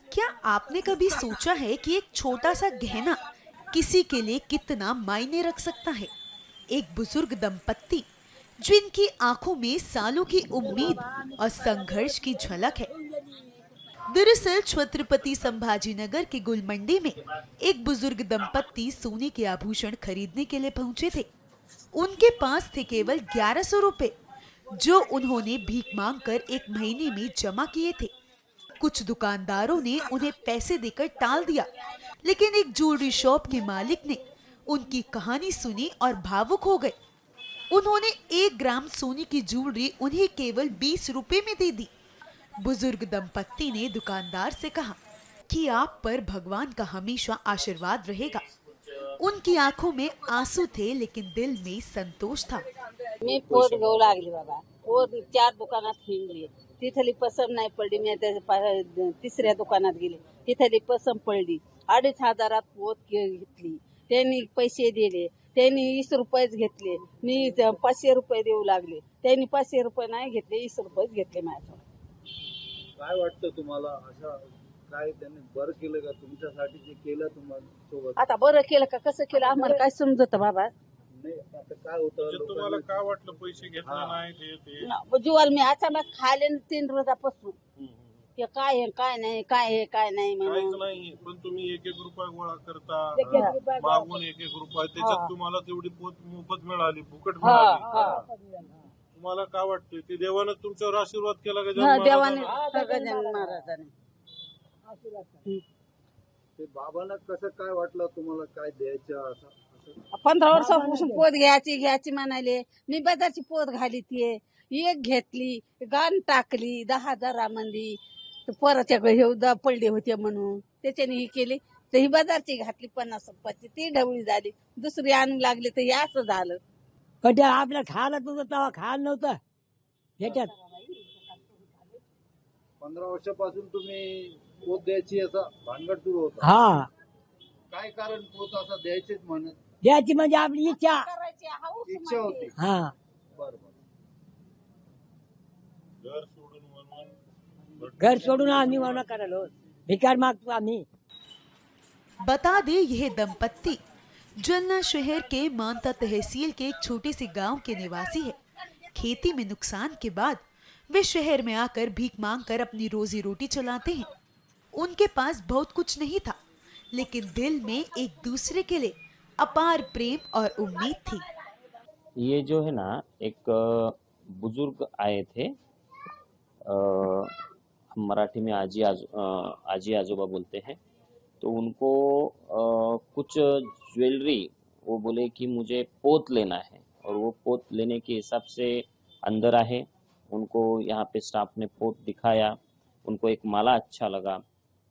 क्या आपने कभी सोचा है कि एक छोटा सा गहना किसी के लिए कितना मायने रख सकता है? एक बुजुर्ग दंपत्ति जिनकी आंखों में सालों की उम्मीद और संघर्ष की झलक है। दरअसल छत्रपति संभाजीनगर के गुलमंडी में एक बुजुर्ग दंपत्ति सोने के आभूषण खरीदने के लिए पहुंचे थे। उनके पास थे केवल 1100 रुपए, जो उन्होंने भीख मांगकर एक महीने में जमा किए थे। कुछ दुकानदारों ने उन्हें पैसे देकर टाल दिया, लेकिन एक ज्वेलरी शॉप के मालिक ने उनकी कहानी सुनी और भावुक हो गए। उन्होंने 1 ग्राम सोने की ज्वेलरी उन्हें केवल 20 रुपए में दे दी। बुजुर्ग दंपत्ति ने दुकानदार से कहा कि आप पर भगवान का हमेशा आशीर्वाद रहेगा। उनकी आंखों में आंसू थे, लेकिन दिल में संतोष था। मी पोत घेऊ लागली बाबा, पोत 4 दुकानात हिंडली, तिथली पसंत नाही पडली. मी तिसऱ्या दुकानात गेली, तिथली पसंत पडली. 2,500 पोत घेतली. त्यांनी पैसे दिले, त्यांनी 20 रुपयेच घेतले. मी 500 रुपये देऊ लागले, त्यांनी 500 रुपये नाही घेतले, 20 रुपयेच घेतले माझ्याकडून. काय वाटतं तुम्हाला? अशा काय त्यांनी बरं केलं का तुमच्यासाठी? जे केलं तुम्हाला सोबत, आता बरं केलं का कसं केलं आम्हाला काय समजत बाबा. नाही आता काय होतं? तुम्हाला काय वाटलं पैसे घेतले नाही ते? जुवाल मी अचानक खाले 3 रोजापासून. हे काय आहे काय नाही, काय आहे काय नाही काहीच म्हणून. नाही, पण तुम्ही 1-1 रुपया गोळा करता, मागून 1-1 रुपया, त्याच्यात तुम्हाला तेवढी पोत मोफत मिळाली, फुकट मिळाली. तुम्हाला काय वाटतं? ते देवानं तुमच्यावर आशीर्वाद केला का? देवाने गजानन महाराजाने. ते बाबांना कसं काय वाटलं तुम्हाला? काय द्यायचं असं? 15 वर्षापासून पोत घ्यायची म्हणाले. मी बाजारची पोत घालीतीये, एक घेतली, गाण टाकली 10,000 मध्ये. परत हे पडले होते म्हणून त्याच्याने ही केली, तर ही बाजारची घातली 50 रुपयाची, ती ढवळी झाली. दुसरी आणू लागली तर हे असं झालं. कट्या आपल्या खायला तुझं तेव्हा खायला नव्हतं ह्याच्यात. 15 वर्षापासून तुम्ही पोत द्यायची असं भानगड सुरू होता. हा, काय कारण पोत असं द्यायचीच म्हणत? द्यायची म्हणजे आपली इच्छा. इच्छा होती. हा, बरोबर. घर सोडून आम्ही वना करायला भिकार मागतो आम्ही. बता दे, यह दंपत्ति जलना शहर के मानता तहसील के एक छोटे से गांव के निवासी है। खेती में नुकसान के बाद वे शहर में आकर भीख मांगकर अपनी रोजी रोटी चलाते हैं। उनके पास बहुत कुछ नहीं था, लेकिन दिल में एक दूसरे के लिए अपार प्रेम और उम्मीद थी। ये जो है ना, एक बुजुर्ग आए थे, हम मराठी में आजी आजोबा बोलते हैं। तो उनको कुछ ज्वेलरी, वो बोले कि मुझे पोत लेना है, और वो पोत लेने के हिसाब से अंदर आए। उनको यहाँ पे स्टाफ ने पोत दिखाया, उनको एक माला अच्छा लगा,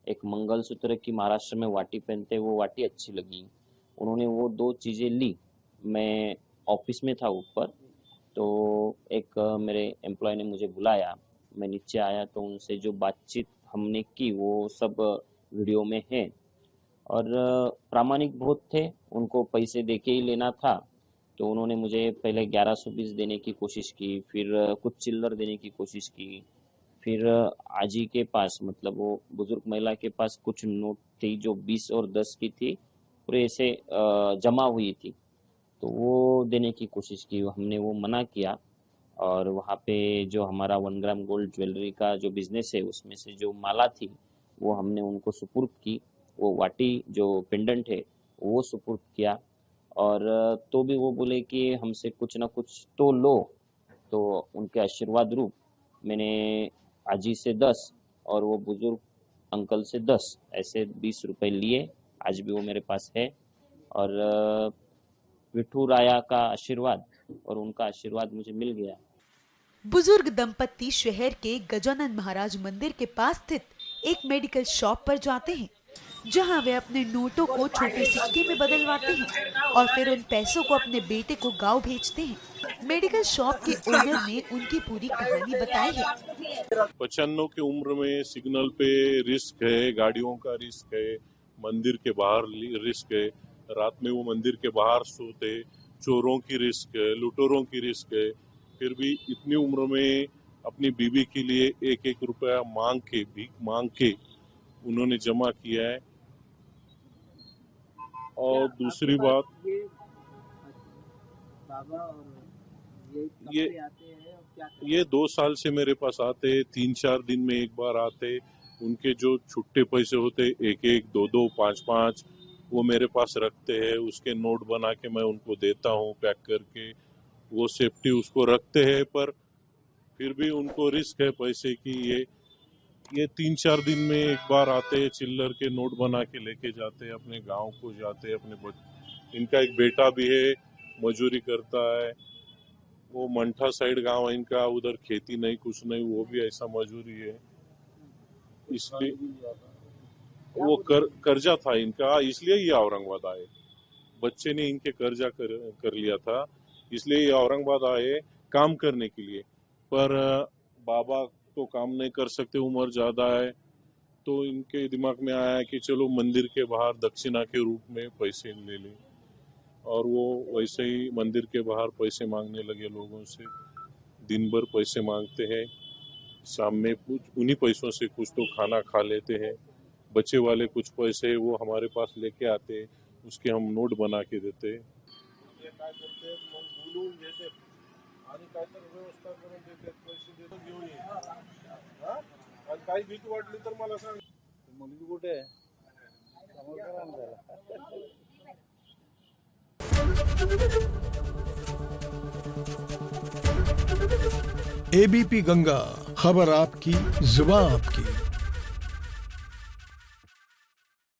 एक मंगलसूत्र की महाराष्ट्र में वाटी पहनते, वो वाटी अच्छी लगी। उन्होंने वो 2 चीज़ें ली। मैं ऑफिस में था ऊपर, तो एक मेरे एम्प्लॉय ने मुझे बुलाया, मैं नीचे आया तो उनसे जो बातचीत हमने की वो सब वीडियो में है। और प्रामाणिक बहुत थे, उनको पैसे दे के ही लेना था। तो उन्होंने मुझे पहले 1120 देने की कोशिश की, फिर कुछ चिल्लर देने की कोशिश की, फिर आजी के पास, मतलब वो बुजुर्ग महिला के पास कुछ नोट थी जो 20 और 10 की थी, पूरे ऐसे जमा हुई थी, तो वो देने की कोशिश की। हमने वो मना किया, और वहाँ पे जो हमारा 1 ग्राम गोल्ड ज्वेलरी का जो बिजनेस है, उसमें से जो माला थी वो हमने उनको सुपुर्द की। वो वाटी जो पेंडेंट है वो सुपुर्द किया, और तो भी वो बोले कि हमसे कुछ ना कुछ तो लो। तो उनके आशीर्वाद रूप मैंने आजी से 10 और वो बुजुर्ग अंकल से 10 ऐसे 20 रुपए लिए। आज भी वो मेरे पास है, और विठू राया का आशीर्वाद और उनका आशीर्वाद मुझे मिल गया। बुजुर्ग दंपत्ति शहर के गजानन महाराज मंदिर के पास स्थित एक मेडिकल शॉप पर जाते हैं, जहां वे अपने नोटों को छोटे सिक्के में बदलवाते हैं और फिर उन पैसों को अपने बेटे को गांव भेजते हैं। मेडिकल शॉप के ओनर ने उनकी पूरी कहानी बताई है। 95 की उम्र में सिग्नल पे रिस्क है, गाड़ियों का रिस्क है, मंदिर के बाहर रिस्क है, रात में वो मंदिर के बाहर सोते, चोरों की रिस्क है, लुटेरों की रिस्क है, फिर भी इतनी उम्र में अपनी बीवी के लिए एक एक रुपया भीख मांग के उन्होंने जमा किया है। और दूसरी बात, बाबा और ये आते हैं और क्या ये 2 साल से मेरे पास आते, 3-4 दिन में एक बार आते। उनके जो छुट्टे पैसे होते, 1-1, 2-2, 5-5, वो मेरे पास रखते हैं। उसके नोट बना के मैं उनको देता हूँ पैक करके, वो सेफ्टी उसको रखते हैं। पर फिर भी उनको रिस्क है पैसे की। ये 3-4 दिन में एक बार आते, चिल्लर के नोट बना के लेके जाते, अपने गांव को जाते। इनका एक बेटा भी है, मजूरी करता है। वो मंठा साइड गांव है इनका, उधर खेती नहीं कुछ नहीं, वो भी ऐसा मजूरी है। इसलिए वो कर्जा था इनका, इसलिए ये औरंगाबाद आए। बच्चे ने इनके कर्जा कर लिया था, इसलिए ये औरंगाबाद आए काम करने के लिए। पर बाबा तो काम नहीं कर सकते, उम्र ज्यादा है। तो इनके दिमाग में आया कि चलो मंदिर के बाहर दक्षिणा के रूप में पैसे ले लें। और वो वैसे ही मंदिर के बाहर पैसे मांगने लगे लोगों से। दिन भर पैसे मांगते हैं, शाम में कुछ उन्हीं पैसों से कुछ तो खाना खा लेते हैं। बचे वाले कुछ पैसे वो हमारे पास लेके आते हैं, उसके हम नोट बना के देते हैं। ते काय करते, मग बोलून घेते आणि काहीतरी व्यवस्था करून देते, पैसे देतो घेऊन ये। हा? आणि काही भीती वाटली तर मला सांग। मुलगी कुठे आहे समोर करा ना जरा. एबीपी गंगा, खबर आपकी, जुबान आपकी।